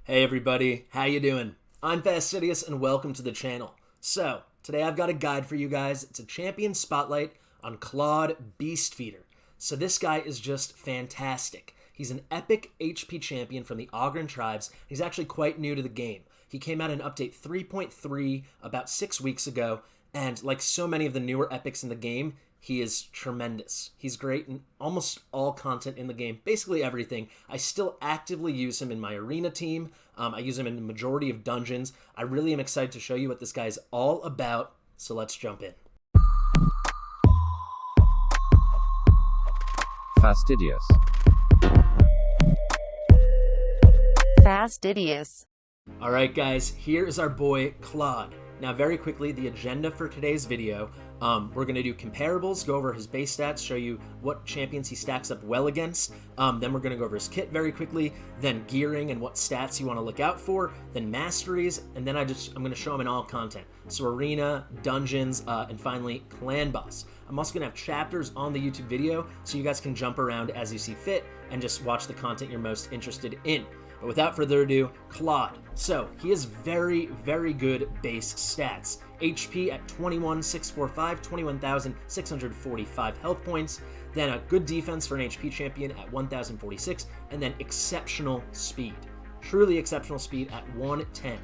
Hey everybody, how you doing? I'm Fastidious and welcome to the channel. So, today I've got a guide for you guys. It's a champion spotlight on KLODD BEASTFEEDER. So this guy is just fantastic. He's an epic HP champion from the Ogryn Tribes. He's actually quite new to the game. He came out in update 3.3 about 6 weeks ago, and like so many of the newer epics in the game, he is tremendous. He's great in almost all content in the game, basically everything. I still actively use him in my arena team. I use him in the majority of dungeons. I really am excited to show you what this guy's all about, so let's jump in. Fastidious. Fastidious. Alright guys, here is our boy Klodd. Now very quickly, the agenda for today's video, we're going to do comparables, go over his base stats, show you what champions he stacks up well against, then we're going to go over his kit very quickly, then gearing and what stats you want to look out for, then masteries, and then I'm going to show him in all content. So arena, dungeons, and finally clan boss. I'm also going to have chapters on the YouTube video so you guys can jump around as you see fit and just watch the content you're most interested in. But without further ado, Klodd. So, he has very, very good base stats. HP at 21,645, 21,645 health points, then a good defense for an HP champion at 1,046, and then exceptional speed. Truly exceptional speed at 110.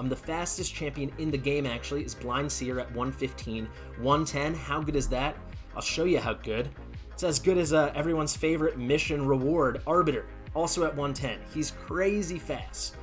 The fastest champion in the game actually is Blind Seer at 115. 110, how good is that? I'll show you how good. It's as good as everyone's favorite mission reward, Arbiter. Also at 110. He's crazy fast.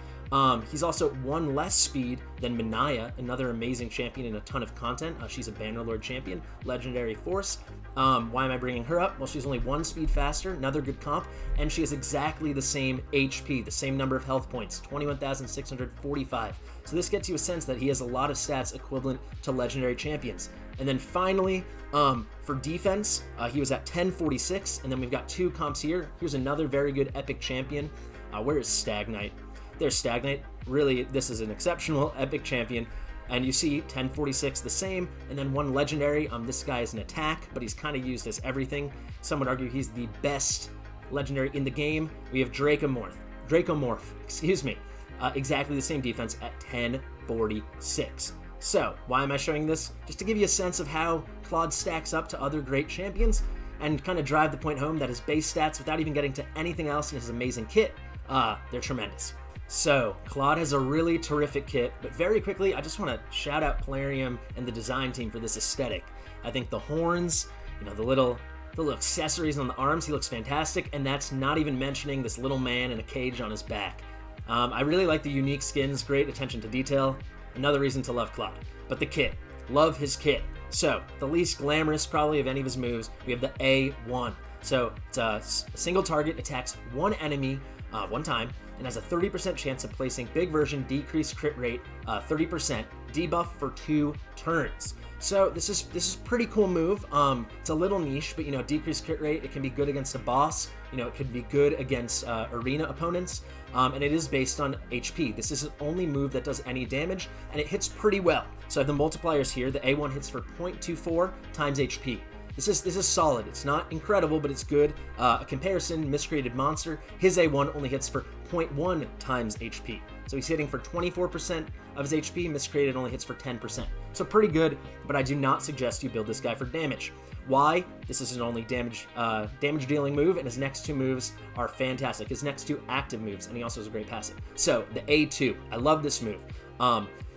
He's also 1 less speed than Minaya, another amazing champion in a ton of content. She's a Bannerlord champion, legendary force. Why am I bringing her up? Well, she's only 1 speed faster, another good comp, and she has exactly the same HP, the same number of health points, 21,645. So this gets you a sense that he has a lot of stats equivalent to legendary champions. And then finally, for defense, he was at 1046, and then we've got 2 comps here. Here's another very good epic champion. Where is Stagnite? There's Stagnite. Really, this is an exceptional epic champion. And you see 1046 the same, and then 1 legendary. This guy is an attack, but he's kind of used as everything. Some would argue he's the best legendary in the game. We have Dracomorph, excuse me. Exactly the same defense at 1046. So, why am I showing this? Just to give you a sense of how Klodd stacks up to other great champions, and kind of drive the point home that his base stats, without even getting to anything else in his amazing kit, they're tremendous. So, Klodd has a really terrific kit, but very quickly, I just want to shout out Plarium and the design team for this aesthetic. I think the horns, the little accessories on the arms, he looks fantastic, and that's not even mentioning this little man in a cage on his back. I really like the unique skins, great attention to detail, another reason to love Klodd. But the kit, love his kit. So, the least glamorous probably of any of his moves, we have the A1. So, it's a single target, attacks 1 enemy 1 time, and has a 30% chance of placing big version decreased crit rate 30%, debuff for 2 turns. So this is pretty cool move. It's a little niche, but decreased crit rate, it can be good against a boss. It could be good against arena opponents, and it is based on HP. This is the only move that does any damage, and it hits pretty well. So I have the multipliers here. The A1 hits for 0.24 times HP. This is solid. It's not incredible, but it's good. A comparison, Miscreated Monster, his A1 only hits for 0.1 times HP. So he's hitting for 24% of his HP, Miscreated only hits for 10%. So pretty good, but I do not suggest you build this guy for damage. Why? This is an only damage dealing move, and his next 2 moves are fantastic. His next 2 active moves, and he also has a great passive. So the A2, I love this move.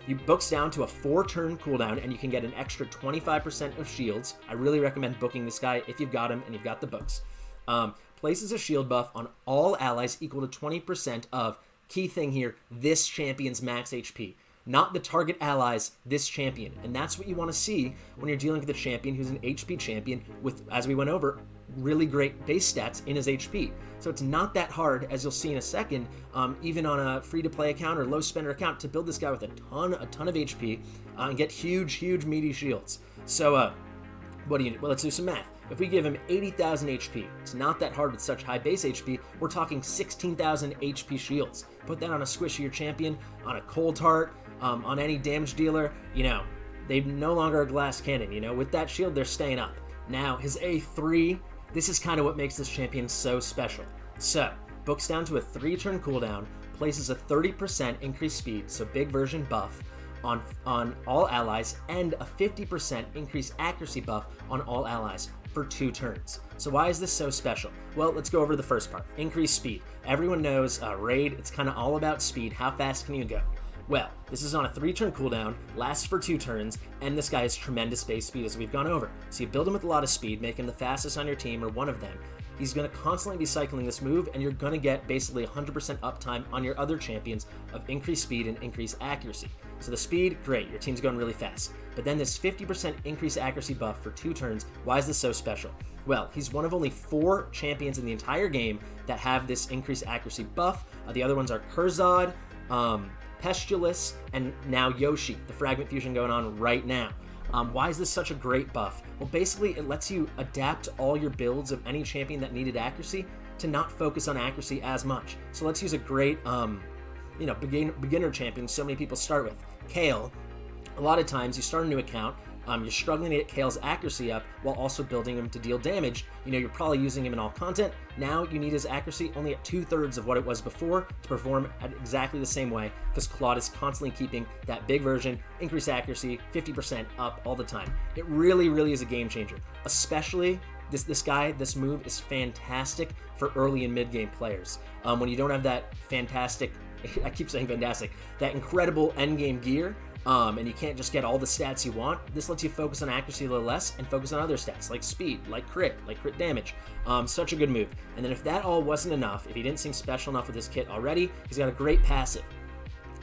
He books down to a 4-turn cooldown, and you can get an extra 25% of shields. I really recommend booking this guy if you've got him and you've got the books. Places a shield buff on all allies equal to 20% of, key thing here, this champion's max HP. Not the target allies, this champion. And that's what you want to see when you're dealing with a champion who's an HP champion with, as we went over, really great base stats in his HP. So it's not that hard, as you'll see in a second, even on a free-to-play account or low-spender account, to build this guy with a ton of HP and get huge meaty shields. So what do you do? Well, let's do some math. If we give him 80,000 HP, it's not that hard with such high base HP, we're talking 16,000 HP shields. Put that on a squishier champion, on a cold heart, on any damage dealer, they no longer a glass cannon, with that shield, they're staying up. Now, his A3, this is kind of what makes this champion so special. So, books down to a 3-turn cooldown, places a 30% increased speed, so big version buff, on all allies, and a 50% increased accuracy buff on all allies for 2 turns. So why is this so special? Well, let's go over the first part. Increased speed. Everyone knows Raid, it's kind of all about speed. How fast can you go? Well, this is on a 3-turn cooldown, lasts for 2 turns, and this guy has tremendous base speed as we've gone over. So you build him with a lot of speed, make him the fastest on your team or one of them. He's going to constantly be cycling this move, and you're going to get basically 100% uptime on your other champions of increased speed and increased accuracy. So the speed, great, your team's going really fast. But then this 50% increased accuracy buff for 2 turns, why is this so special? Well, he's one of only 4 champions in the entire game that have this increased accuracy buff. The other ones are Kurzod, Pestulus, and now Yoshi, the fragment fusion going on right now. Why is this such a great buff? Well, basically, it lets you adapt all your builds of any champion that needed accuracy to not focus on accuracy as much. So let's use a great, beginner champion so many people start with. Kale. A lot of times, you start a new account, you're struggling to get Kale's accuracy up while also building him to deal damage. You're probably using him in all content. Now you need his accuracy only at 2/3 of what it was before to perform at exactly the same way, because KLODD is constantly keeping that big version, increased accuracy, 50% up all the time. It really, really is a game changer. Especially this move is fantastic for early and mid game players. When you don't have that fantastic, I keep saying fantastic, that incredible endgame gear, and you can't just get all the stats you want. This lets you focus on accuracy a little less and focus on other stats like speed, like crit damage. Such a good move. And then if that all wasn't enough, if he didn't seem special enough with this kit already, he's got a great passive.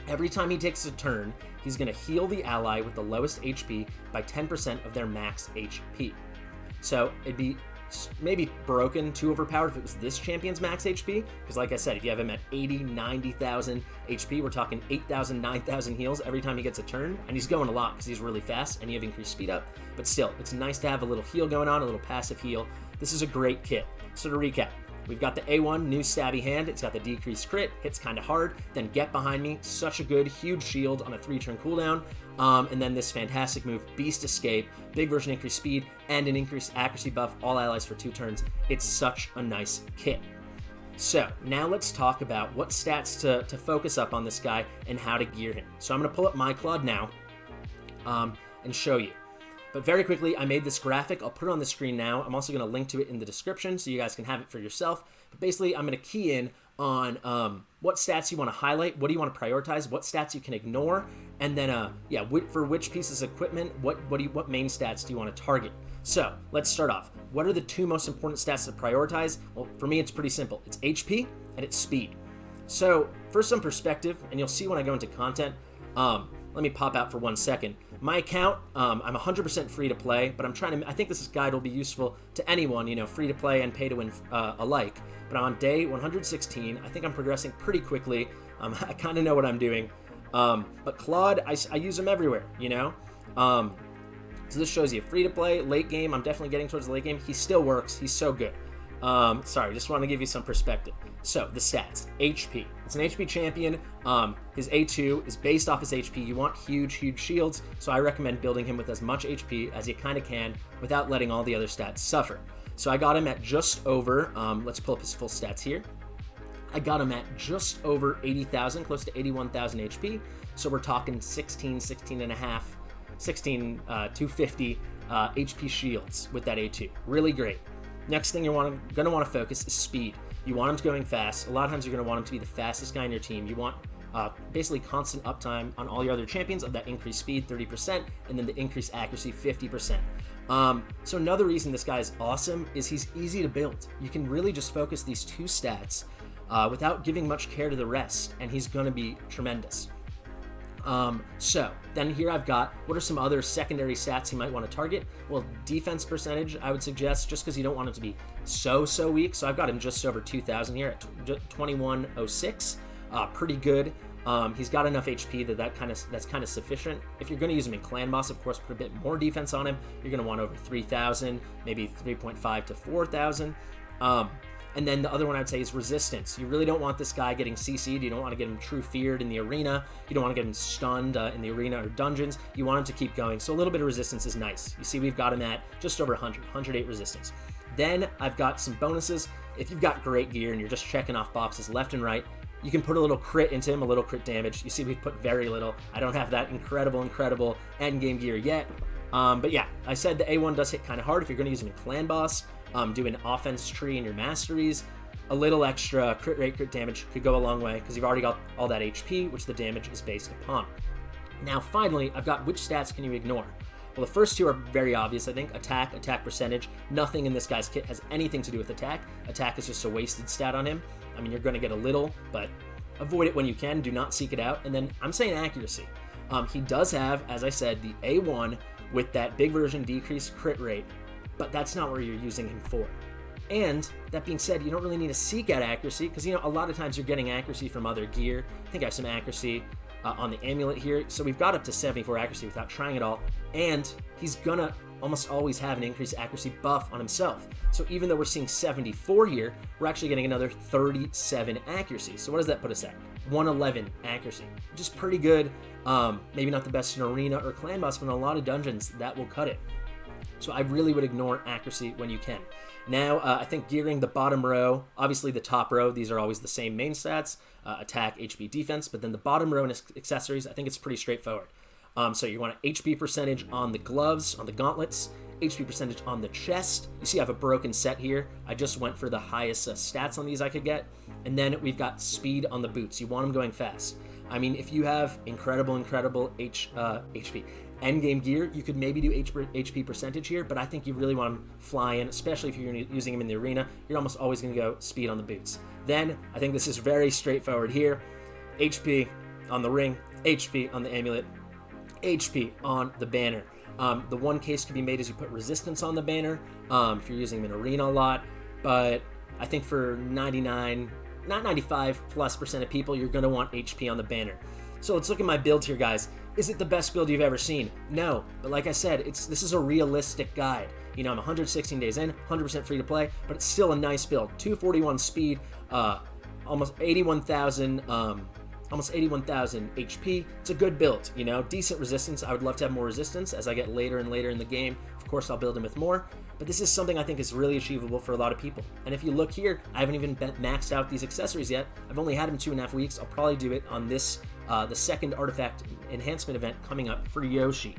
Every time he takes a turn, he's going to heal the ally with the lowest HP by 10% of their max HP. So it'd be maybe broken, too overpowered if it was this champion's max HP, because like I said, if you have him at 80, 90,000 HP, we're talking 8,000, 9,000 heals every time he gets a turn, and he's going a lot because he's really fast and you have increased speed up, but still, it's nice to have a little heal going on, a little passive heal. This is a great kit. So to recap, we've got the A1, new stabby hand, it's got the decreased crit, hits kind of hard, then Get Behind Me, such a good, huge shield on a 3-turn cooldown, and then this fantastic move, Beast Escape, big version increased speed, and an increased accuracy buff, all allies for 2 turns. It's such a nice kit. So now let's talk about what stats to focus up on this guy and how to gear him. So I'm going to pull up my KLODD now and show you. But very quickly, I made this graphic. I'll put it on the screen now. I'm also going to link to it in the description so you guys can have it for yourself. But basically, I'm going to key in on what stats you want to highlight, what do you want to prioritize, what stats you can ignore, and then for which pieces of equipment, what main stats do you want to target. So let's start off. What are the 2 most important stats to prioritize? Well, for me, it's pretty simple. It's HP and it's speed. So for some perspective, and you'll see when I go into content, let me pop out for 1 second. My account, I'm 100% free to play, but I think this guide will be useful to anyone, free to play and pay to win alike. But I'm on day 116. I think I'm progressing pretty quickly. I kind of know what I'm doing. But KLODD, I use him everywhere, So this shows you free to play, late game. I'm definitely getting towards the late game. He still works. He's so good. Sorry, just want to give you some perspective. So the stats, HP. It's an HP champion. His A2 is based off his HP. You want huge, huge shields. So I recommend building him with as much HP as you kind of can without letting all the other stats suffer. So I got him at just over, let's pull up his full stats here. I got him at just over 80,000, close to 81,000 HP. So we're talking 250 HP shields with that A2. Really great. Next thing you're going to want to focus is speed. You want him to going fast. A lot of times you're going to want him to be the fastest guy in your team. You want basically constant uptime on all your other champions of that increased speed, 30%, and then the increased accuracy, 50%. So another reason this guy is awesome is he's easy to build. You can really just focus these 2 stats without giving much care to the rest, and he's going to be tremendous. So then here I've got, what are some other secondary stats you might want to target? Well, defense percentage, I would suggest, just because you don't want him to be so weak. So I've got him just over 2,000 here at 2106. Pretty good. He's got enough HP that's kind of sufficient. If you're going to use him in Clan Boss, of course, put a bit more defense on him. You're going to want over 3,000, maybe 3.5 to 4,000. And then the other one I'd say is resistance. You really don't want this guy getting CC'd. You don't want to get him true feared in the arena. You don't want to get him stunned in the arena or dungeons. You want him to keep going. So a little bit of resistance is nice. You see we've got him at just over 108 resistance. Then I've got some bonuses. If you've got great gear and you're just checking off boxes left and right, You can put a little crit into him, a little crit damage. You see we've put very little. I don't have that incredible endgame gear yet. But yeah, I said the A1 does hit kind of hard if you're going to use him in Clan Boss, do an offense tree in your Masteries. A little extra crit rate, crit damage could go a long way because you've already got all that HP, which the damage is based upon. Now, finally, I've got which stats can you ignore? Well, the first two are very obvious, I think. Attack percentage. Nothing in this guy's kit has anything to do with attack. Attack is just a wasted stat on him. I mean, you're going to get a little, but avoid it when you can. Do not seek it out. And then I'm saying accuracy. He does have, as I said, the A1 with that big version decreased crit rate, but that's not what you're using him for. And that being said, you don't really need to seek out accuracy because, you know, a lot of times you're getting accuracy from other gear. I think I have some accuracy on the amulet here. So we've got up to 74 accuracy without trying it all. And he's gonna almost always have an increased accuracy buff on himself. So even though we're seeing 74 here, we're actually getting another 37 accuracy. So what does that put us at? 111 accuracy, which is pretty good. Maybe not the best in arena or clan boss, but in a lot of dungeons, that will cut it. So I really would ignore accuracy when you can. Now, I think gearing the bottom row, obviously the top row, these are always the same main stats, attack, HP, defense, but then the bottom row and accessories, I think it's pretty straightforward. So you want an HP percentage on the gloves, on the gauntlets, HP percentage on the chest. You see I have a broken set here. I just went for the highest stats on these I could get. And then we've got speed on the boots. You want them going fast. I mean, if you have incredible HP, endgame gear, you could maybe do HP percentage here, but I think you really want them flying, especially if you're using them in the arena. You're almost always going to go speed on the boots. Then, I think this is very straightforward here. HP on the ring, HP on the amulet, HP on the banner. The one case could be made is you put resistance on the banner if you're using them in arena a lot, but I think for 99, not 95+% of people, you're going to want HP on the banner. So let's look at my build here, guys. Is it the best build you've ever seen? No, but like I said, this is a realistic guide. You know, I'm 116 days in, 100% free to play, but it's still a nice build. 241 speed, almost 81,000 HP. It's a good build, you know, decent resistance. I would love to have more resistance as I get later and later in the game. Of course, I'll build him with more, but this is something I think is really achievable for a lot of people. And if you look here, I haven't even maxed out these accessories yet. I've only had them 2.5 weeks. I'll probably do it on this, the second artifact enhancement event coming up for Yoshi.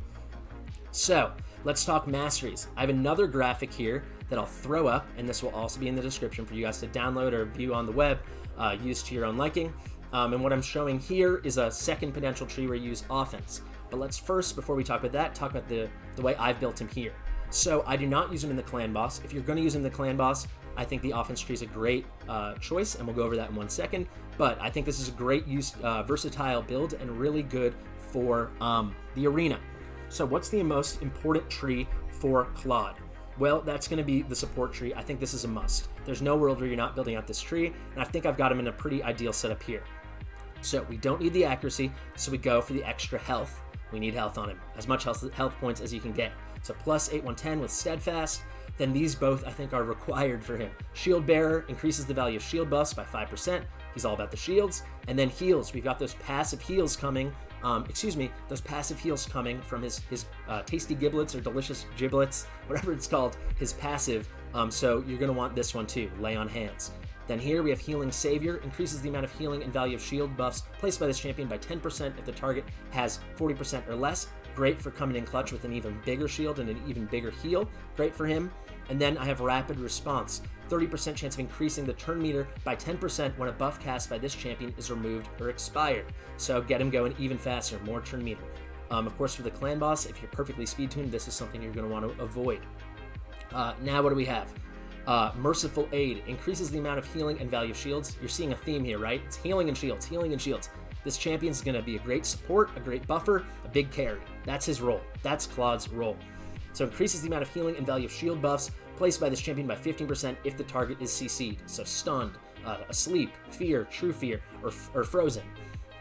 So let's talk masteries. I have another graphic here that I'll throw up, and this will also be in the description for you guys to download or view on the web, use to your own liking. And what I'm showing here is a second potential tree where you use offense. But let's first, before we talk about that, talk about the way I've built him here. So I do not use him in the clan boss. If you're going to use him in the clan boss, I think the offense tree is a great choice, and we'll go over that in 1 second. But I think this is a great versatile build and really good for the arena. So what's the most important tree for Klodd? Well, that's going to be the support tree. I think this is a must. There's no world where you're not building out this tree, and I think I've got him in a pretty ideal setup here. So we don't need the accuracy, so we go for the extra health. We need health on him, as much health points as you can get. So plus 8/110 with steadfast. Then these both, I think, are required for him. Shield bearer increases the value of shield buffs by 5%. He's all about the shields. And then heals. We've got those passive heals coming. Those passive heals coming from his tasty giblets or delicious giblets, whatever it's called, his passive. So you're going to want this one too, lay on hands. Then here we have Healing Savior, increases the amount of healing and value of shield buffs placed by this champion by 10% if the target has 40% or less. Great for coming in clutch with an even bigger shield and an even bigger heal. Great for him. And then I have Rapid Response, 30% chance of increasing the turn meter by 10% when a buff cast by this champion is removed or expired. So get him going even faster, more turn meter. Of course, for the clan boss, if you're perfectly speed tuned, this is something you're going to want to avoid. Now what do we have? Merciful Aid increases the amount of healing and value of shields. You're seeing a theme here, right? It's healing and shields, healing and shields. This champion's going to be a great support, a great buffer, a big carry. That's his role. That's Klodd's role. So increases the amount of healing and value of shield buffs placed by this champion by 15% if the target is CC'd. So stunned, asleep, fear, true fear, or frozen.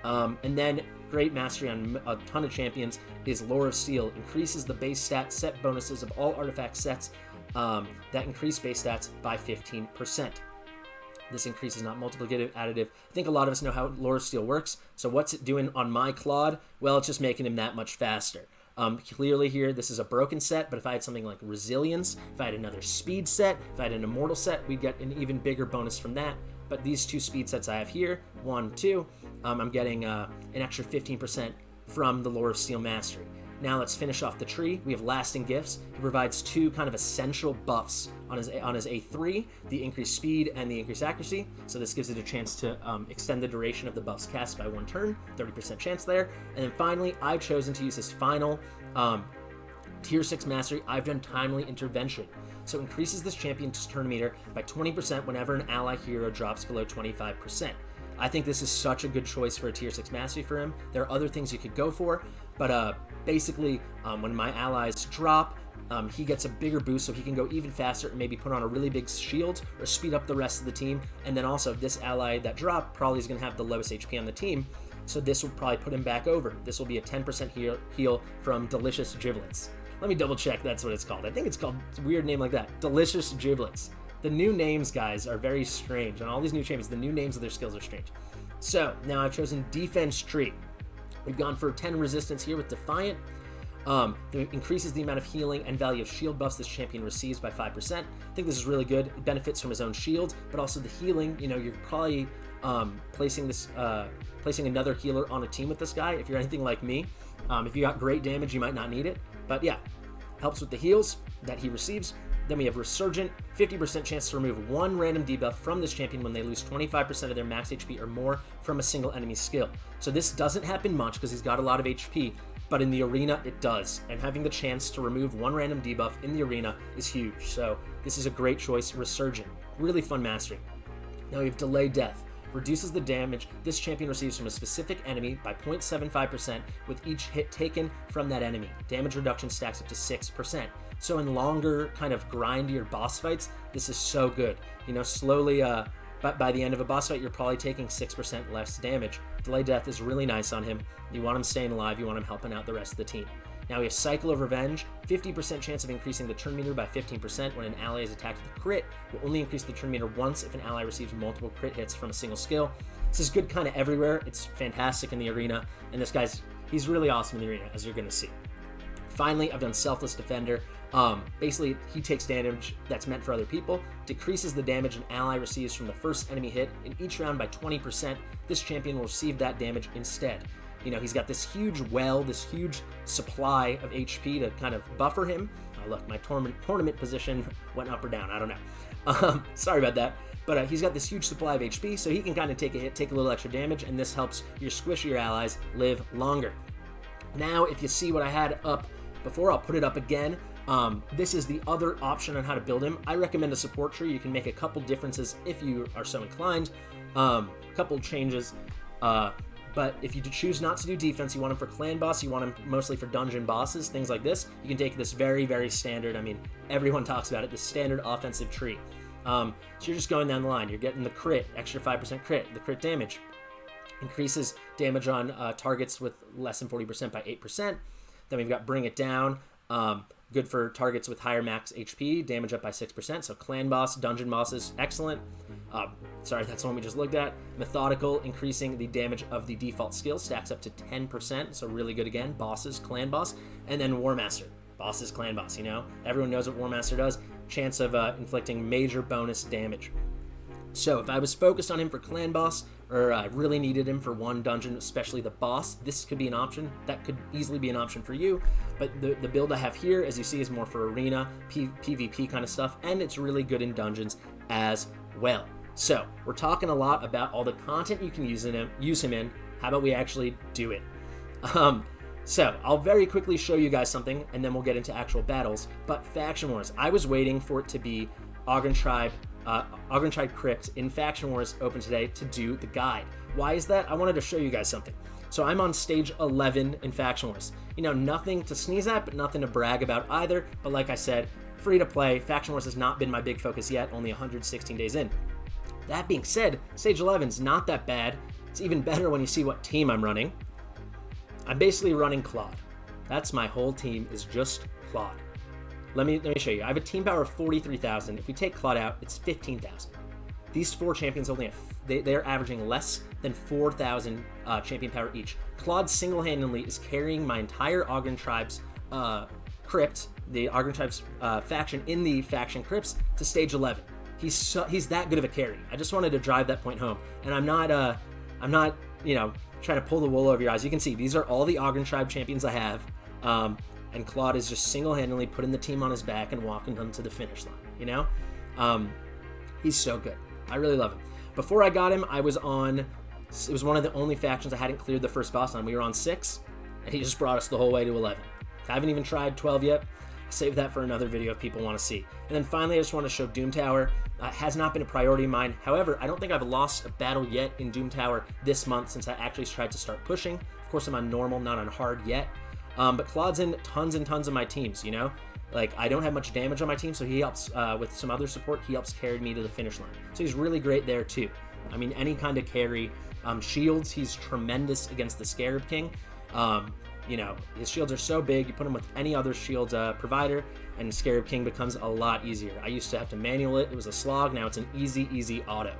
And then great mastery on a ton of champions is Lore of Steel. Increases the base stat set bonuses of all artifact sets that increase base stats by 15%. This increase is not multiplicative, additive. I think a lot of us know how Lore of Steel works. So what's it doing on my Klodd? Well, it's just making him that much faster. Clearly here, this is a broken set, but if I had something like Resilience, if I had another speed set, if I had an Immortal set, we'd get an even bigger bonus from that. but these 2 speed sets I have here, 1, 2, I'm getting an extra 15% from the Lore of Steel Mastery. Now let's finish off the tree. We have Lasting Gifts. He provides 2 kind of essential buffs on his A3, the increased speed and the increased accuracy. So this gives it a chance to extend the duration of the buffs cast by 1 turn, 30% chance there. And then finally, I've chosen to use his final Tier 6 Mastery. I've done Timely Intervention. So increases this champion's turn meter by 20% whenever an ally hero drops below 25%. I think this is such a good choice for a Tier 6 Mastery for him. There are other things you could go for, but basically, when my allies drop, he gets a bigger boost, so he can go even faster and maybe put on a really big shield or speed up the rest of the team. And then also, this ally that dropped probably is going to have the lowest HP on the team, so this will probably put him back over. This will be a 10% heal from Delicious Giblets. Let me double check that's what it's called. I think it's called, it's a weird name like that, Delicious Giblets. The new names, guys, are very strange. On all these new champions, the new names of their skills are strange. So, now I've chosen Defense Tree. We've gone for 10 resistance here with Defiant. That increases the amount of healing and value of shield buffs this champion receives by 5%. I think this is really good. It benefits from his own shield, but also the healing. You know, you're probably placing another healer on a team with this guy. If you're anything like me, if you got great damage, you might not need it. But yeah, helps with the heals that he receives. Then we have Resurgent, 50% chance to remove 1 random debuff from this champion when they lose 25% of their max HP or more from a single enemy skill. So this doesn't happen much because he's got a lot of HP, but in the arena it does. And having the chance to remove 1 random debuff in the arena is huge. So this is a great choice. Resurgent, really fun mastery. Now we have Delay Death. Reduces the damage this champion receives from a specific enemy by 0.75% with each hit taken from that enemy. Damage reduction stacks up to 6%. So in longer, kind of grindier boss fights, this is so good. You know, slowly, but by the end of a boss fight, you're probably taking 6% less damage. Delay Death is really nice on him. You want him staying alive, you want him helping out the rest of the team. Now we have Cycle of Revenge, 50% chance of increasing the turn meter by 15% when an ally is attacked with a crit. Will only increase the turn meter once if an ally receives multiple crit hits from a single skill. This is good kind of everywhere. It's fantastic in the arena, and this he's really awesome in the arena, as you're going to see. Finally, I've done Selfless Defender. Basically, he takes damage that's meant for other people, decreases the damage an ally receives from the first enemy hit in each round by 20%. This champion will receive that damage instead. You know, he's got this huge well, this huge supply of HP to kind of buffer him. Oh, look, my tournament position went up or down. I don't know. Sorry about that. But he's got this huge supply of HP, so he can kind of take a hit, take a little extra damage, and this helps your squishier allies live longer. Now, if you see what I had up before, I'll put it up again. This is the other option on how to build him. I recommend a support tree. You can make a couple differences if you are so inclined. Couple changes. But if you choose not to do defense, you want him for clan boss, you want him mostly for dungeon bosses, things like this, you can take this very, very standard, I mean, everyone talks about it, the standard offensive tree. So you're just going down the line. You're getting the crit, extra 5% crit, the crit damage. Increases damage on targets with less than 40% by 8%. Then we've got Bring It Down. Good for targets with higher max HP, damage up by 6%. So clan boss, dungeon bosses, excellent. Sorry, that's the one we just looked at. Methodical, increasing the damage of the default skill, stacks up to 10%. So really good again. Bosses, clan boss. And then War Master. Bosses, clan boss, you know? Everyone knows what War Master does. Chance of inflicting major bonus damage. So if I was focused on him for clan boss, or I really needed him for one dungeon, especially the boss, this could be an option. That could easily be an option for you. But the build I have here, as you see, is more for arena, PvP kind of stuff, and it's really good in dungeons as well. So we're talking a lot about all the content you can use him in. How about we actually do it? So I'll very quickly show you guys something, and then we'll get into actual battles. But Faction Wars, I was waiting for it to be Ogryn Tribe Crypt in Faction Wars open today to do the guide. Why is that? I wanted to show you guys something. So I'm on stage 11 in Faction Wars. You know, nothing to sneeze at, but nothing to brag about either. But like I said, free to play. Faction Wars has not been my big focus yet, only 116 days in. That being said, stage 11 is not that bad. It's even better when you see what team I'm running. I'm basically running Klodd. That's my whole team, is just Klodd. Let me show you. I have a team power of 43,000. If we take Klodd out, it's 15,000. These four champions only have, they're averaging less than 4,000 champion power each. Klodd single-handedly is carrying my entire Ogryn Tribes crypt, the Ogryn Tribes faction in the faction crypts, to stage 11. He's that good of a carry. I just wanted to drive that point home. And I'm not, you know, trying to pull the wool over your eyes. You can see these are all the Ogryn Tribe champions I have. And Klodd is just single-handedly putting the team on his back and walking them to the finish line, you know? He's so good. I really love him. Before I got him, I was on, it was one of the only factions I hadn't cleared the first boss on. We were on 6, and he just brought us the whole way to 11. I haven't even tried 12 yet. I'll save that for another video if people want to see. And then finally, I just want to show Doom Tower. Has not been a priority of mine. However, I don't think I've lost a battle yet in Doom Tower this month since I actually tried to start pushing. Of course, I'm on normal, not on hard yet. But Klodd's in tons and tons of my teams, you know? Like, I don't have much damage on my team, so he helps, with some other support, he helps carry me to the finish line. So he's really great there, too. I mean, any kind of carry. Shields, he's tremendous against the Scarab King. You know, his shields are so big, you put him with any other shield provider, and Scarab King becomes a lot easier. I used to have to manual it. It was a slog. Now it's an easy auto.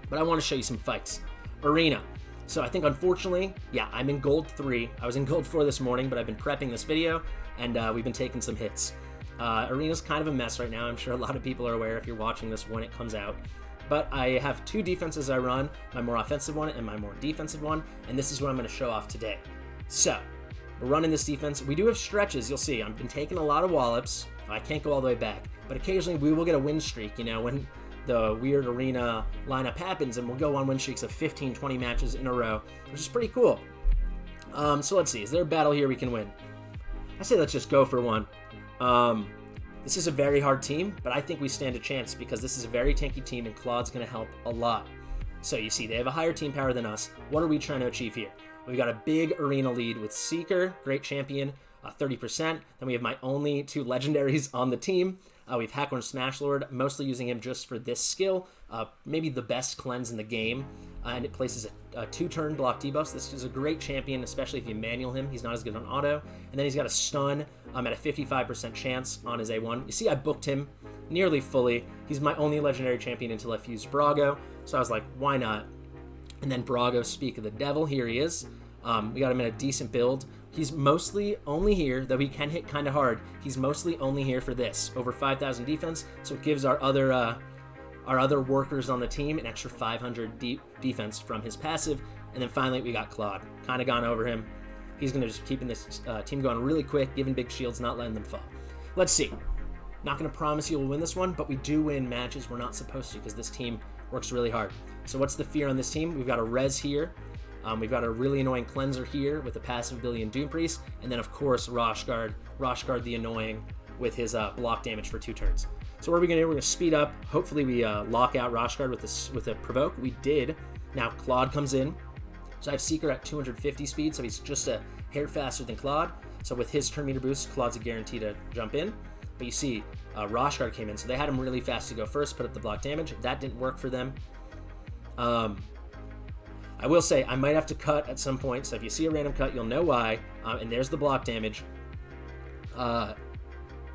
But I want to show you some fights. Arena. So I think, unfortunately, yeah, I'm in Gold 3. I was in Gold 4 this morning, but I've been prepping this video, and we've been taking some hits. Arena's kind of a mess right now. I'm sure a lot of people are aware if you're watching this when it comes out. But I have 2 defenses I run, my more offensive one and my more defensive one, and this is what I'm going to show off today. So, we're running this defense. We do have stretches, you'll see. I've been taking a lot of wallops. I can't go all the way back, but occasionally we will get a win streak, you know, when the weird arena lineup happens, and we'll go on win streaks of 15, 20 matches in a row, which is pretty cool. So let's see, is there a battle here we can win? I say let's just go for one. This is a very hard team, but I think we stand a chance because this is a very tanky team and Klodd's going to help a lot. So you see, they have a higher team power than us. What are we trying to achieve here? We've got a big arena lead with Seeker, great champion, 30%. Then we have my only 2 legendaries on the team. We have Hackhorn Smashlord, mostly using him just for this skill. Maybe the best cleanse in the game. And it places a 2-turn block debuffs. This is a great champion, especially if you manual him. He's not as good on auto. And then he's got a stun at a 55% chance on his A1. You see, I booked him nearly fully. He's my only legendary champion until I fused Brago. So I was like, why not? And then Brago, speak of the devil, here he is. We got him in a decent build. He's mostly only here, though he can hit kind of hard. He's mostly only here for this, over 5,000 defense. So it gives our other workers on the team an extra 500 defense from his passive. And then finally we got Klodd, kind of gone over him. He's going to just keeping this team going really quick, giving big shields, not letting them fall. Let's see. Not going to promise you we'll win this one, but we do win matches we're not supposed to because this team works really hard. So what's the fear on this team? We've got a Res here. We've got a really annoying Cleanser here with a passive ability and Doom Priest. And then, of course, Roshguard the annoying with his block damage for 2 turns. So what are we going to do? We're going to speed up. Hopefully we lock out Roshguard with a Provoke. We did. Now Klodd comes in. So I have Seeker at 250 speed, so he's just a hair faster than Klodd. So with his turn meter boost, Klodd's a guarantee to jump in. But you see, Roshguard came in, so they had him really fast to go first, put up the block damage. That didn't work for them. I will say, I might have to cut at some point, so if you see a random cut, you'll know why. And there's the block damage.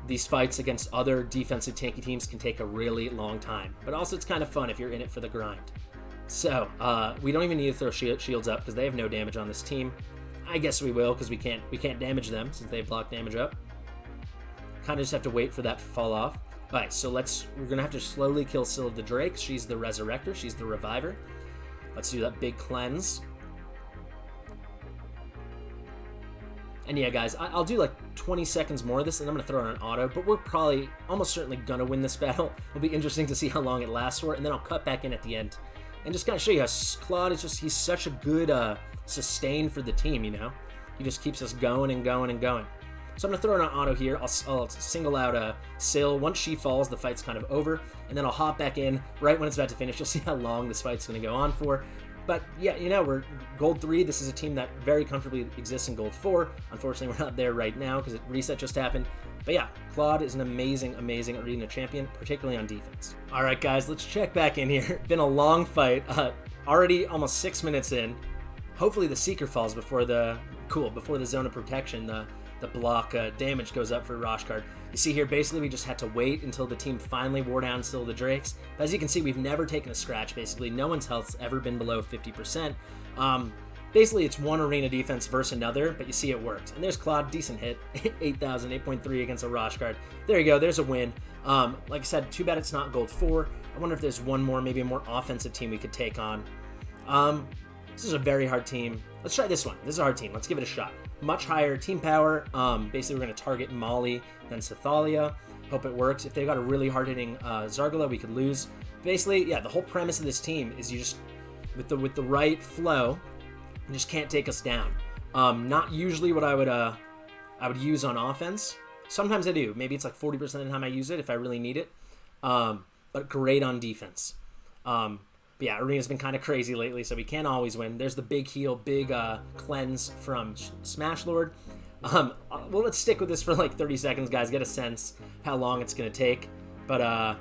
These fights against other defensive tanky teams can take a really long time. But also, it's kind of fun if you're in it for the grind. So, we don't even need to throw shields up because they have no damage on this team. I guess we will because we can't damage them since they have block damage up. Kind of just have to wait for that to fall off. Alright, so we're going to have to slowly kill Syl of the Drake. She's the Resurrector. She's the Reviver. Let's do that big cleanse. And yeah, guys, I'll do like 20 seconds more of this, and I'm going to throw it on auto, but we're probably almost certainly going to win this battle. It'll be interesting to see how long it lasts for, and then I'll cut back in at the end and just kind of show you how Klodd is just, he's such a good sustain for the team, you know? He just keeps us going and going and going. So I'm going to throw it on auto here. I'll single out Syl. Once she falls, the fight's kind of over. And then I'll hop back in right when it's about to finish. You'll see how long this fight's going to go on for. But yeah, you know, we're Gold 3. This is a team that very comfortably exists in Gold 4. Unfortunately, we're not there right now because reset just happened. But yeah, Klodd is an amazing, amazing arena champion, particularly on defense. All right, guys, let's check back in here. Been a long fight. Already almost 6 minutes in. Hopefully the Seeker falls before the zone of protection. The block damage goes up for Roshguard. You see here, basically we just had to wait until the team finally wore down Syl of the Drakes. But as you can see, we've never taken a scratch, basically. No one's health's ever been below 50%. basically it's one arena defense versus another, but you see it worked. And there's Klodd, decent hit, 8,000, 8.3 against a Rosh card. There you go, there's a win. Like I said, too bad it's not gold 4. I wonder if there's one more, maybe a more offensive team we could take on. This is a very hard team. Let's try this one. This is a hard team. Let's give it a shot. Much higher team power. Basically, we're going to target Molly, then Cythalia. Hope it works. If they got a really hard-hitting Zargala, we could lose. Basically, yeah, the whole premise of this team is you just, with the right flow, you just can't take us down. Not usually what I would use on offense. Sometimes I do. Maybe it's like 40% of the time I use it if I really need it. But great on defense. But yeah, Arena's been kind of crazy lately, so we can't always win. There's the big heal, big cleanse from Smash Lord. Well, let's stick with this for like 30 seconds, guys. Get a sense how long it's going to take. But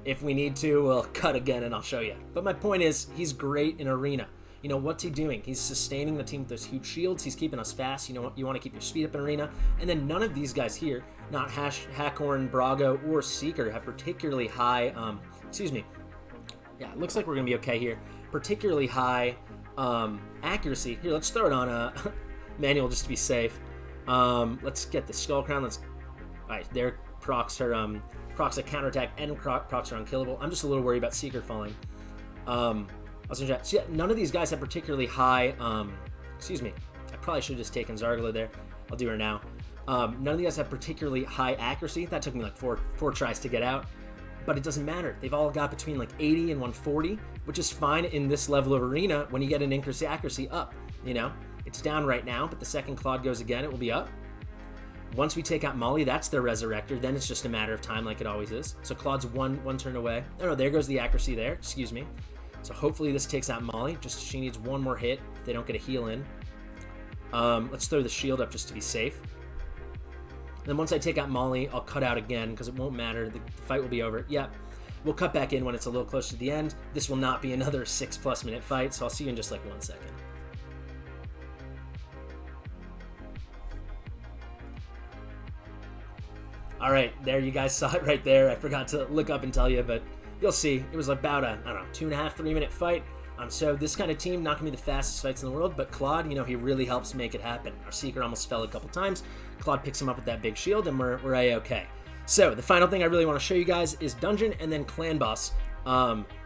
if we need to, we'll cut again and I'll show you. But my point is, he's great in Arena. You know, what's he doing? He's sustaining the team with those huge shields. He's keeping us fast. You know, you want to keep your speed up in Arena. And then none of these guys here, not Hackhorn, Brago, or Seeker, have particularly high, yeah, it looks like we're going to be okay here. Particularly high accuracy. Here, let's throw it on a manual just to be safe. Let's get the Skull Crown. All right, there procs her, procs a counterattack and procs are unkillable. I'm just a little worried about Seeker falling. So yeah, none of these guys have particularly high, I probably should have just taken Zargala there. I'll do her now. None of these guys have particularly high accuracy. That took me like four tries to get out, but it doesn't matter. They've all got between like 80 and 140, which is fine in this level of Arena when you get an increased accuracy up, you know? It's down right now, but the second Klodd goes again, it will be up. Once we take out Molly, that's their Resurrector. Then it's just a matter of time like it always is. So Klodd's one turn away. Oh no, there goes the accuracy there, excuse me. So hopefully this takes out Molly. Just she needs one more hit if they don't get a heal in. Let's throw the shield up just to be safe. And then once I take out Molly, I'll cut out again because it won't matter. The fight will be over. Yep. We'll cut back in when it's a little closer to the end. This will not be another 6+ minute fight, so I'll see you in just like 1 second. All right, there you guys saw it right there. I forgot to look up and tell you, but you'll see. It was about a, I don't know, 2.5, 3 minute fight. So this kind of team, not going to be the fastest fights in the world, but Klodd, you know, he really helps make it happen. Our Seeker almost fell a couple times. Klodd picks him up with that big shield, and we're A-okay. So the final thing I really want to show you guys is Dungeon and then Clan Boss.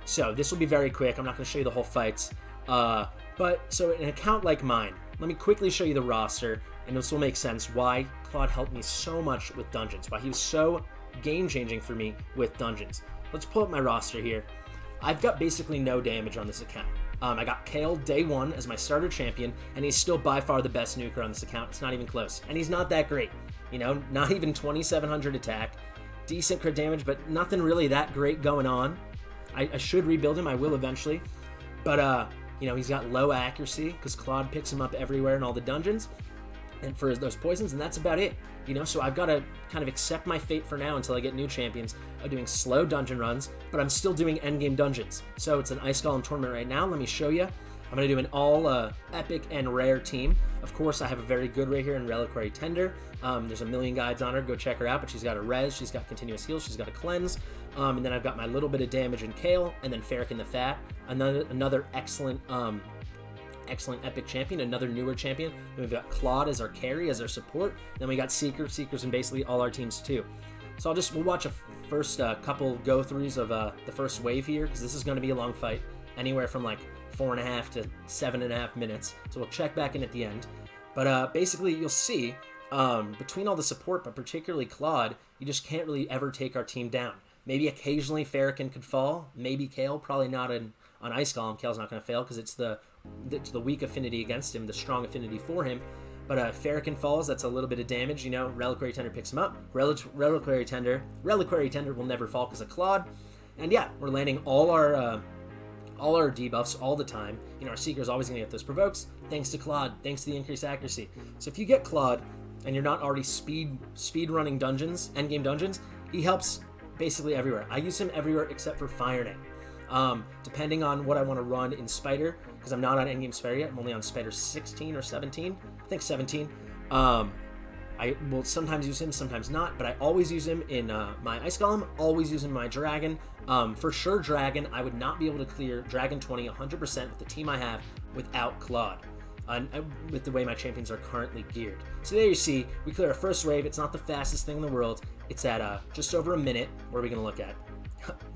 So this will be very quick. I'm not going to show you the whole fights. But so an account like mine, let me quickly show you the roster, and this will make sense why Klodd helped me so much with Dungeons, why he was so game-changing for me with Dungeons. Let's pull up my roster here. I've got basically no damage on this account. I got Kale day 1 as my starter champion, and he's still by far the best nuker on this account. It's not even close. And he's not that great. You know, not even 2,700 attack. Decent crit damage, but nothing really that great going on. I should rebuild him. I will eventually. But, you know, he's got low accuracy because Klodd picks him up everywhere in all the dungeons and for those poisons, and that's about it. You know, so I've got to kind of accept my fate for now until I get new champions of doing slow dungeon runs, but I'm still doing endgame dungeons. So it's an Ice Golem tournament right now. Let me show you. I'm going to do an all epic and rare team. Of course, I have a very good right here in Reliquary Tender. There's a million guides on her. Go check her out, but she's got a res, she's got continuous heal, she's got a cleanse. And then I've got my little bit of damage in Kale, and then Farrakhan the Fat. Another excellent epic champion, another newer champion. Then we've got Klodd as our carry, as our support. Then we got Seekers in basically all our teams too. So we'll watch a first couple go-throughs of the first wave here, because this is going to be a long fight, anywhere from like 4.5 to 7.5 minutes. So we'll check back in at the end. But basically, you'll see between all the support, but particularly Klodd, you just can't really ever take our team down. Maybe occasionally Farrakhan could fall. Maybe Kale, probably not on Ice Golem. Kale's not going to fail because it's the weak affinity against him, the strong affinity for him. But Farrakhan falls, that's a little bit of damage, you know. Reliquary Tender picks him up. Reliquary Tender will never fall because of Klodd. And yeah, we're landing all our debuffs all the time. You know, our Seeker's always going to get those provokes, thanks to Klodd, thanks to the increased accuracy. So if you get Klodd, and you're not already speed running dungeons, endgame dungeons, he helps basically everywhere. I use him everywhere except for Fire Name. Depending on what I want to run in Spider, because I'm not on endgame Spider yet, I'm only on Spider 16 or 17, I think 17. I will sometimes use him, sometimes not, but I always use him in my Ice Golem, always use him in my Dragon. For sure, Dragon, I would not be able to clear Dragon 20 100% with the team I have without KLODD, with the way my champions are currently geared. So there you see, we clear our first wave. It's not the fastest thing in the world. It's at just over a minute. What are we going to look at?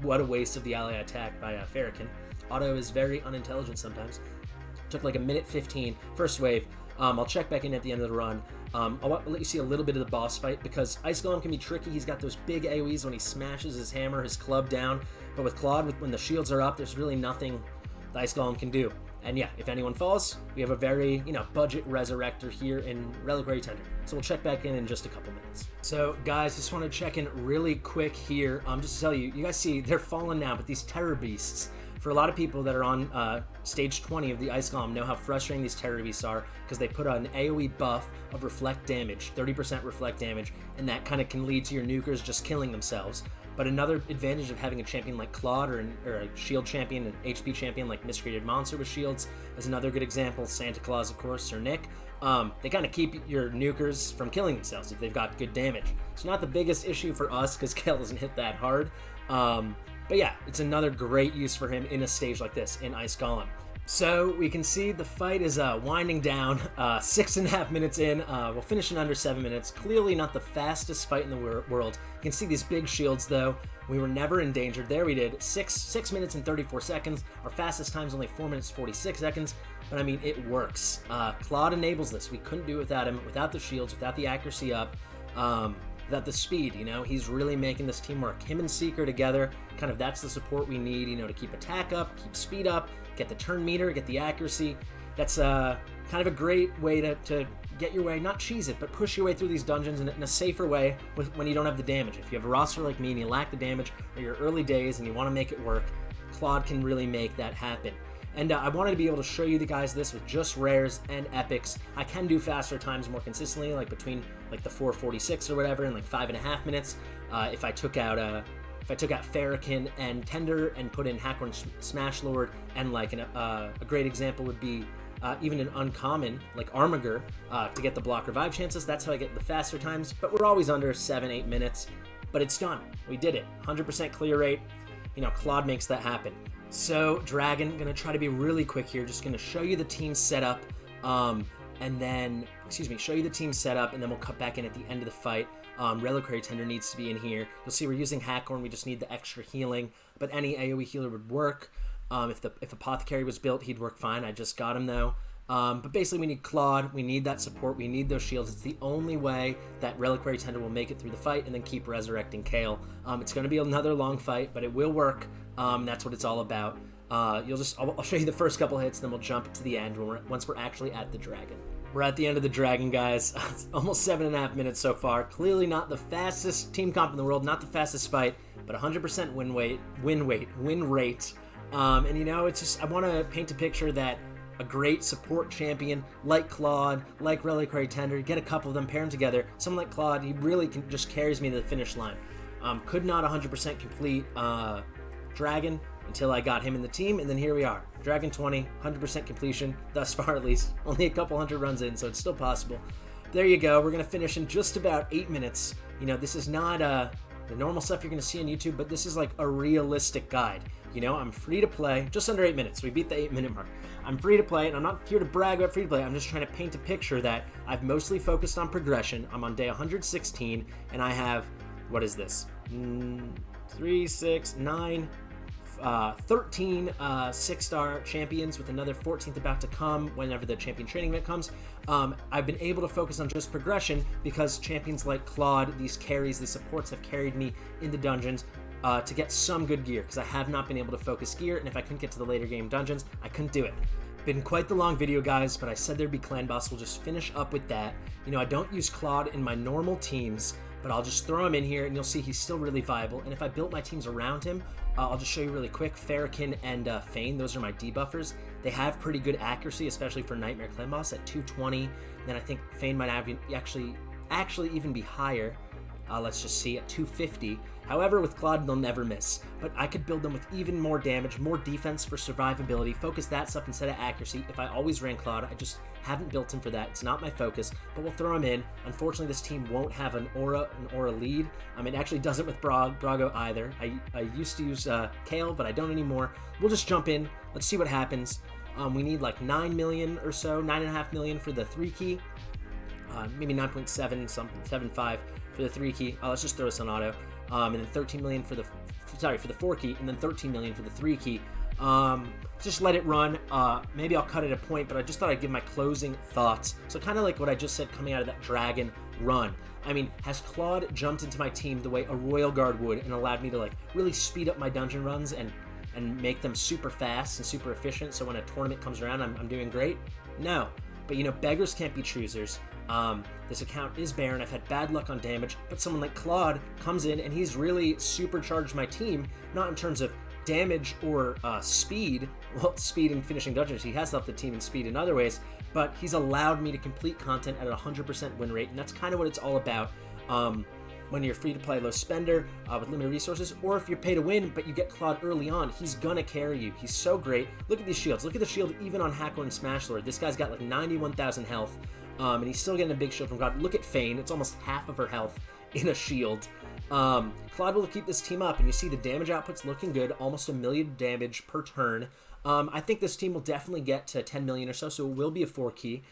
What a waste of the ally attack by Farrakhan. Auto is very unintelligent sometimes. Took like a minute 15, first wave. I'll check back in at the end of the run. I'll let you see a little bit of the boss fight, because Ice Golem can be tricky. He's got those big AoEs when he smashes his hammer, his club down. But with KLODD, when the shields are up, there's really nothing the Ice Golem can do. And yeah, if anyone falls, we have a very, budget resurrector here in Reliquary Tender. So we'll check back in just a couple minutes. So guys, just want to check in really quick here. Just to tell you, you guys see they're fallen now, but these terror beasts, for a lot of people that are on stage 20 of the Ice Golem, know how frustrating these terror beasts are, because they put an AoE buff of reflect damage, 30% reflect damage, and that kind of can lead to your nukers just killing themselves. But another advantage of having a champion like KLODD or a shield champion, an HP champion like Miscreated Monster with shields is another good example. Santa Claus, of course, or Nick. They kind of keep your nukers from killing themselves if they've got good damage. It's not the biggest issue for us because Kale doesn't hit that hard. But yeah, it's another great use for him in a stage like this in Ice Golem. So we can see the fight is winding down, 6.5 minutes in. We'll finish in under 7 minutes. Clearly not the fastest fight in the world. You can see these big shields though. We were never endangered. There we did 6 minutes and 34 seconds. Our fastest time is only 4 minutes 46 seconds. But I mean, it works. KLODD enables this. We couldn't do it without him, without the shields, without the accuracy up, without the speed. He's really making this team work. Him and Seeker together, kind of that's the support we need, to keep attack up, keep speed up, get the turn meter, get the accuracy. That's kind of a great way to get your way, not cheese it, but push your way through these dungeons in a safer way when you don't have the damage. If you have a roster like me and you lack the damage, or your early days and you want to make it work, KLODD can really make that happen. And I wanted to be able to show you the guys this with just rares and epics. I can do faster times more consistently, like between like the 4:46 or whatever and like 5.5 minutes. If I took out Farrakhan and Tender and put in Hackworm Smash Lord, and like a great example would be even an uncommon like Armiger to get the block revive chances. That's how I get the faster times, but we're always under 7-8 minutes. But it's done. We did it. 100% clear rate. KLODD makes that happen. So Dragon, gonna try to be really quick here. Just gonna show you the team setup, and then show you the team setup, and then we'll cut back in at the end of the fight. Reliquary Tender needs to be in here. You'll see we're using Hackhorn. We just need the extra healing, but any AoE healer would work. If Apothecary was built, he'd work fine. I just got him though. But basically we need KLODD, we need that support, we need those shields. It's the only way that Reliquary Tender will make it through the fight and then keep resurrecting Kale. It's going to be another long fight, but it will work. That's what it's all about. I'll show you the first couple hits, then we'll jump to the end once we're actually at the Dragon. We're at the end of the Dragon, guys. It's almost 7.5 minutes so far. Clearly not the fastest team comp in the world, not the fastest fight, but 100% win rate. And it's just, I want to paint a picture that a great support champion like KLODD, like Reliquary Tender, get a couple of them, pair them together. Someone like KLODD, he really just carries me to the finish line. Could not 100% complete Dragon until I got him in the team, and then here we are. Dragon 20, 100% completion, thus far at least. Only a couple hundred runs in, so it's still possible. There you go. We're going to finish in just about 8 minutes. This is not the normal stuff you're going to see on YouTube, but this is like a realistic guide. I'm free to play, just under 8 minutes. We beat the 8-minute mark. I'm free to play, and I'm not here to brag about free to play. I'm just trying to paint a picture that I've mostly focused on progression. I'm on day 116, and I have, what is this? 3, 6, 9, 13 6-star champions, with another 14th about to come whenever the champion training event comes. I've been able to focus on just progression because champions like KLODD, these carries, these supports have carried me in the dungeons to get some good gear, because I have not been able to focus gear, and if I couldn't get to the later game dungeons, I couldn't do it. Been quite the long video, guys, but I said there'd be clan boss. We'll just finish up with that. I don't use KLODD in my normal teams, but I'll just throw him in here, and you'll see he's still really viable. And if I built my teams around him, I'll just show you really quick. Farrakhan and Fane, those are my debuffers. They have pretty good accuracy, especially for Nightmare Clan Boss at 220. Then I think Fane might have actually even be higher. Let's just see, at 250. However, with Klodd, they'll never miss. But I could build them with even more damage, more defense for survivability, focus that stuff instead of accuracy. If I always ran Klodd, I just haven't built him for that. It's not my focus, but we'll throw him in. Unfortunately, this team won't have an aura lead. It actually doesn't with Brago either. I used to use Kale, but I don't anymore. We'll just jump in. Let's see what happens. We need like 9 million or so, 9.5 million for the 3 key. Maybe 9.7 something, 7.5 for the 3 key. Let's just throw this on auto. And then 13 million for the 4 key, and then 13 million for the 3 key. Just let it run. Maybe I'll cut it a point, but I just thought I'd give my closing thoughts. So kind of like what I just said coming out of that dragon run. I mean, has Klodd jumped into my team the way a Royal Guard would and allowed me to like really speed up my dungeon runs and make them super fast and super efficient, so when a tournament comes around, I'm doing great? No. But you know, beggars can't be choosers. This account is barren. I've had bad luck on damage, but someone like Klodd comes in and he's really supercharged my team, not in terms of damage or speed. Well, speed in finishing dungeons, he has helped the team in speed in other ways, but he's allowed me to complete content at a 100% win rate, and that's kind of what it's all about. When you're free to play low spender with limited resources, or if you're pay to win but you get Klodd early on, he's gonna carry you. He's so great. Look at these shields. Look at the shield even on Hackor and Smashlord. This guy's got like 91,000 health, and he's still getting a big shield from Klodd. Look at Fane. It's almost half of her health in a shield. Klodd will keep this team up, and you see the damage output's looking good, almost 1 million damage per turn. I think this team will definitely get to 10 million or so, so it will be a 4 key.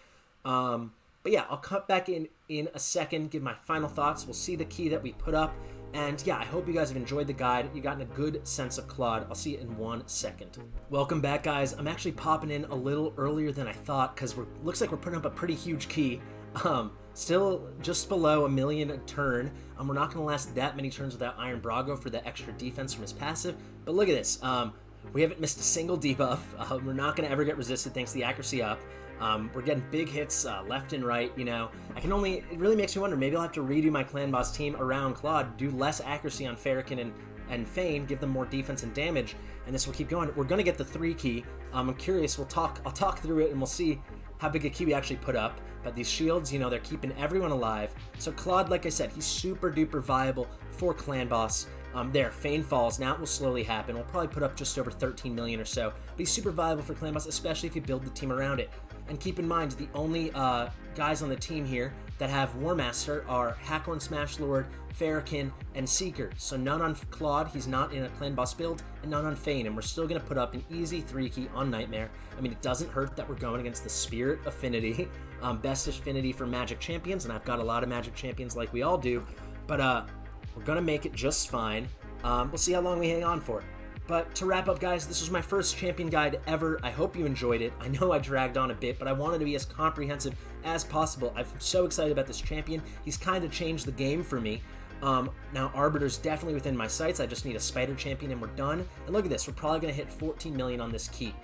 But yeah, I'll cut back in a second, give my final thoughts. We'll see the key that we put up. And yeah, I hope you guys have enjoyed the guide. You've gotten a good sense of Klodd. I'll see you in 1 second. Welcome back, guys. I'm actually popping in a little earlier than I thought because looks like we're putting up a pretty huge key. Still just below 1 million a turn. We're not going to last that many turns without Iron Brago for the extra defense from his passive. But look at this. We haven't missed a single debuff. We're not going to ever get resisted thanks to the accuracy up. We're getting big hits left and right, you know. It really makes me wonder, maybe I'll have to redo my clan boss team around Klodd, do less accuracy on Farrakhan and Fane, give them more defense and damage, and this will keep going. We're going to get the 3 key. I'm curious, I'll talk through it and we'll see how big a key we actually put up. But these shields, you know, they're keeping everyone alive. So Klodd, like I said, he's super duper viable for clan boss. There, Fane falls. Now it will slowly happen. We'll probably put up just over 13 million or so. But he's super viable for clan boss, especially if you build the team around it. And keep in mind, the only guys on the team here that have War Master are Hackor and Smashlord, Farrakhan, and Seeker. So none on Klodd, he's not in a clan boss build, and none on Fane. And we're still going to put up an easy 3 key on Nightmare. I mean, it doesn't hurt that we're going against the Spirit Affinity, best affinity for Magic Champions, and I've got a lot of Magic Champions like we all do. But we're going to make it just fine. We'll see how long we hang on for. But to wrap up, guys, this was my first champion guide ever. I hope you enjoyed it. I know I dragged on a bit, but I wanted to be as comprehensive as possible. I'm so excited about this champion. He's kind of changed the game for me. Now, Arbiter's definitely within my sights. I just need a Spider champion and we're done. And look at this. We're probably going to hit 14 million on this key.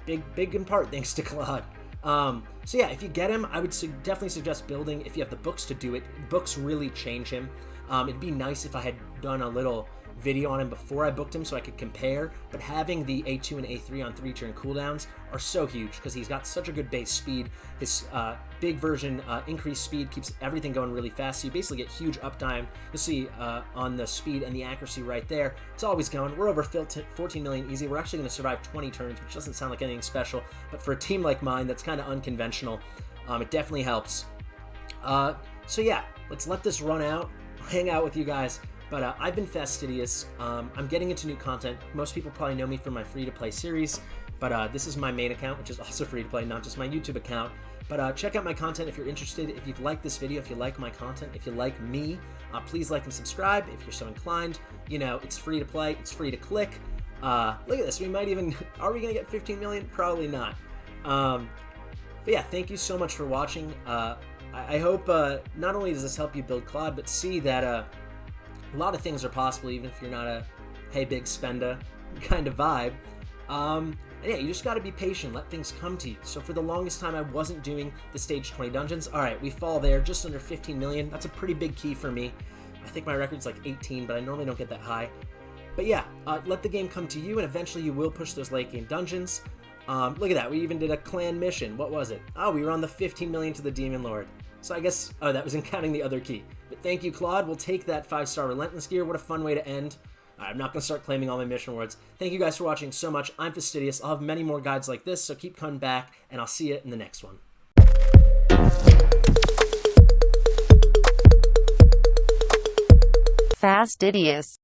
Big in part thanks to Klodd. So yeah, if you get him, I would definitely suggest building if you have the books to do it. Books really change him. It'd be nice if I had done a little video on him before I booked him so I could compare, but having the A2 and A3 on 3 turn cooldowns are so huge because he's got such a good base speed. His big version increased speed keeps everything going really fast, so you basically get huge uptime. You'll see on the speed and the accuracy right there, it's always going. We're over 14 million easy. We're actually going to survive 20 turns, which doesn't sound like anything special, but for a team like mine that's kind of unconventional, it definitely helps. So yeah, let's let this run out, hang out with you guys. But I've been fastidious. I'm getting into new content. Most people probably know me from my free-to-play series, but this is my main account, which is also free-to-play, not just my YouTube account. But check out my content if you're interested. If you've liked this video, if you like my content, if you like me, please like and subscribe if you're so inclined. You know, it's free to play. It's free to click. Look at this. We might even... Are we going to get 15 million? Probably not. But yeah, thank you so much for watching. I hope not only does this help you build Klodd, but see that... a lot of things are possible even if you're not a hey big spender kind of vibe. And yeah, you just got to be patient, let things come to you. So for the longest time I wasn't doing the stage 20 dungeons. Alright, we fall there, just under 15 million. That's a pretty big key for me. I think my record's like 18, but I normally don't get that high. But yeah, let the game come to you and eventually you will push those late game dungeons. Look at that, we even did a clan mission. What was it? Oh, we were on the 15 million to the Demon Lord. So I guess, oh, that wasn't counting the other key. But thank you, Klodd. We'll take that 5-star Relentless gear. What a fun way to end. I'm not going to start claiming all my mission rewards. Thank you guys for watching so much. I'm Fastidious. I'll have many more guides like this, so keep coming back, and I'll see you in the next one. Fastidious.